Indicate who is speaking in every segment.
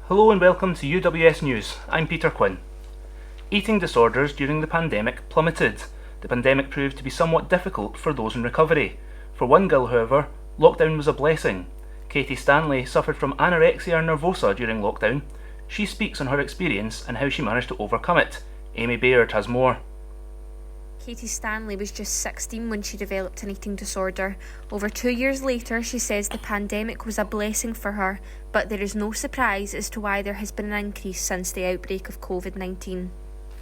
Speaker 1: Hello and welcome to UWS News. I'm Peter Quinn. Eating disorders during the pandemic plummeted. The pandemic proved to be somewhat difficult for those in recovery. For one girl, however, lockdown was a blessing. Katie Stanley suffered from anorexia nervosa during lockdown. She speaks on her experience and how she managed to overcome it. Amy Baird has more.
Speaker 2: Katie Stanley was just 16 when she developed an eating disorder. Over 2 years later, she says the pandemic was a blessing for her, but there is no surprise as to why there has been an increase since the outbreak of COVID-19.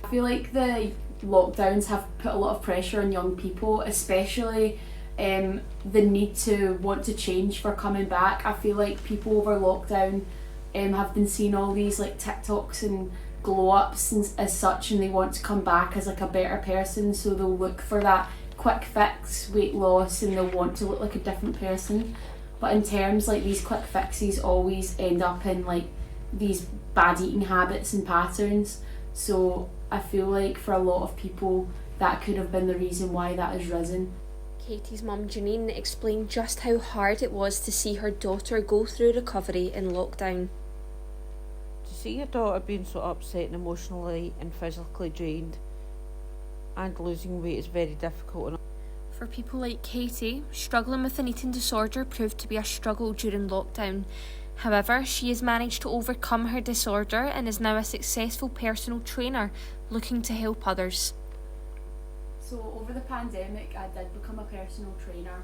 Speaker 3: I feel like the lockdowns have put a lot of pressure on young people, especially the need to want to change for coming back. I feel like people over lockdown have been seeing all these like TikToks and glow ups and as such, and they want to come back as like a better person, so they'll look for that quick fix weight loss and they'll want to look like a different person. But in terms like these quick fixes always end up in like these bad eating habits and patterns, so I feel like for a lot of people that could have been the reason why that has risen.
Speaker 2: Katie's mum Janine explained just how hard it was to see her daughter go through recovery in lockdown.
Speaker 4: To see your daughter being so upset and emotionally and physically drained and losing weight is very difficult.
Speaker 2: For people like Katie, struggling with an eating disorder proved to be a struggle during lockdown. However, she has managed to overcome her disorder and is now a successful personal trainer looking to help others.
Speaker 3: So over the pandemic I did become a personal trainer,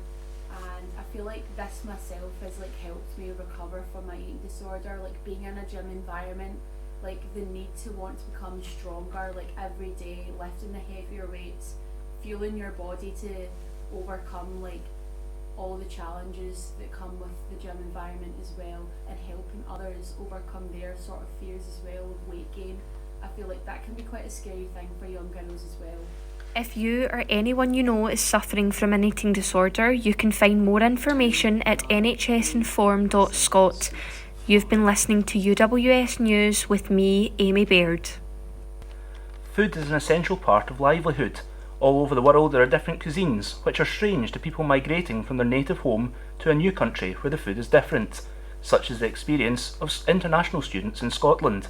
Speaker 3: and I feel like this myself has like helped me recover from my eating disorder, like being in a gym environment, like the need to want to become stronger, like every day, lifting the heavier weights, fueling your body to overcome like all the challenges that come with the gym environment as well, and helping others overcome their sort of fears as well of weight gain. I feel like that can be quite a scary thing for young girls as well.
Speaker 2: If you or anyone you know is suffering from an eating disorder, you can find more information at nhsinform.scot. You've been listening to UWS News with me, Amy Baird.
Speaker 1: Food is an essential part of livelihood. All over the world there are different cuisines, which are strange to people migrating from their native home to a new country where the food is different. Such is the experience of international students in Scotland.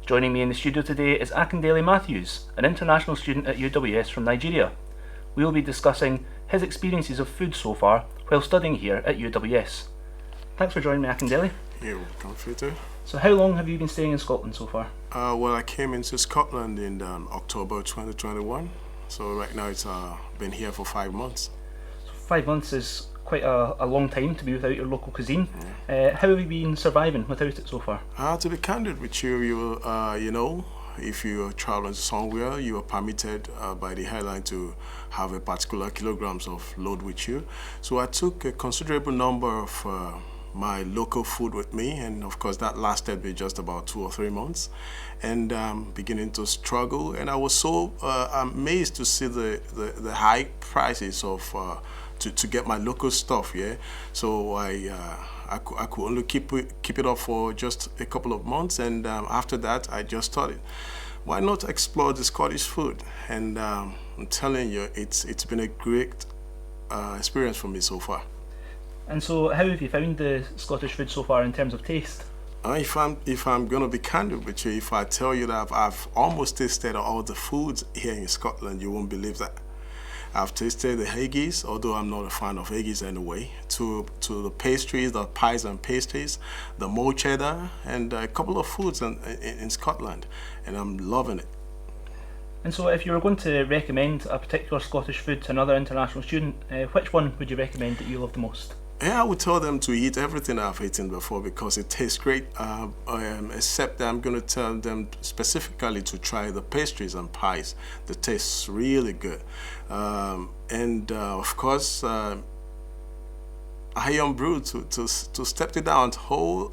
Speaker 1: Joining me in the studio today is Akindele Matthews, an international student at UWS from Nigeria. We will be discussing his experiences of food so far while studying here at UWS. Thanks for joining me, Akindele.
Speaker 5: You're welcome, Peter.
Speaker 1: So how long have you been staying in Scotland so far?
Speaker 5: Well, I came into Scotland in October 2021. So right now it's been here for 5 months.
Speaker 1: So 5 months is quite a long time to be without your local cuisine. How have you been surviving without it so far?
Speaker 5: To be candid with you, you know, if you're traveling somewhere, you are permitted by the airline to have a particular kilograms of load with you. So I took a considerable number of my local food with me, and of course that lasted me just about 2 or 3 months, and beginning to struggle. And I was so amazed to see the high prices of to get my local stuff. So I could only keep it up for just a couple of months, and after that I just started, why not explore the Scottish food? And I'm telling you, it's been a great experience for me so far.
Speaker 1: And so how have you found the Scottish food so far in terms of taste?
Speaker 5: If I'm going to be candid with you, if I tell you that I've almost tasted all the foods here in Scotland, you won't believe that. I've tasted the haggis, although I'm not a fan of haggis anyway, to the pastries, the pies and pastries, the mulled cheddar, and a couple of foods in Scotland, and I'm loving it.
Speaker 1: And so if you were going to recommend a particular Scottish food to another international student, which one would you recommend that you love the most?
Speaker 5: Yeah, I would tell them to eat everything I've eaten before because it tastes great, except that I'm going to tell them specifically to try the pastries and pies. The taste really good. Of course, iron brew to step it down whole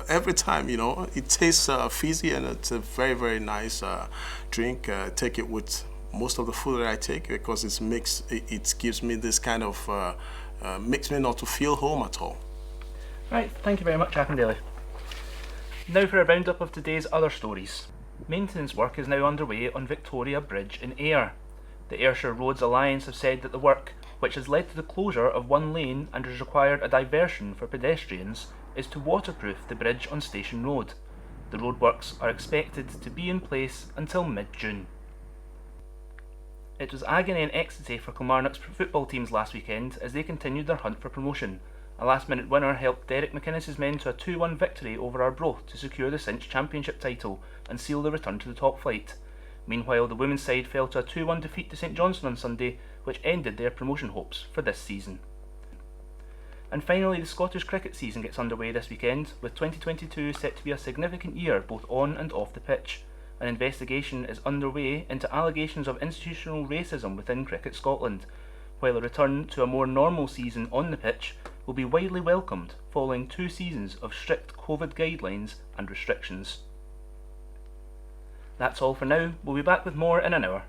Speaker 5: every time, you know. It tastes fizzy, and it's a very, very nice drink. Take it with most of the food that I take because it gives me this kind of makes me not to feel home at all.
Speaker 1: Right, thank you very much, Akindele. Now for a roundup of today's other stories. Maintenance work is now underway on Victoria Bridge in Ayr. The Ayrshire Roads Alliance have said that the work, which has led to the closure of one lane and has required a diversion for pedestrians, is to waterproof the bridge on Station Road. The roadworks are expected to be in place until mid-June. It was agony and ecstasy for Kilmarnock's football teams last weekend as they continued their hunt for promotion. A last-minute winner helped Derek McInnes' men to a 2-1 victory over Arbroath to secure the Cinch Championship title and seal the return to the top flight. Meanwhile, the women's side fell to a 2-1 defeat to St Johnstone on Sunday, which ended their promotion hopes for this season. And finally, the Scottish cricket season gets underway this weekend, with 2022 set to be a significant year both on and off the pitch. An investigation is underway into allegations of institutional racism within Cricket Scotland, while a return to a more normal season on the pitch will be widely welcomed following 2 seasons of strict COVID guidelines and restrictions. That's all for now. We'll be back with more in an hour.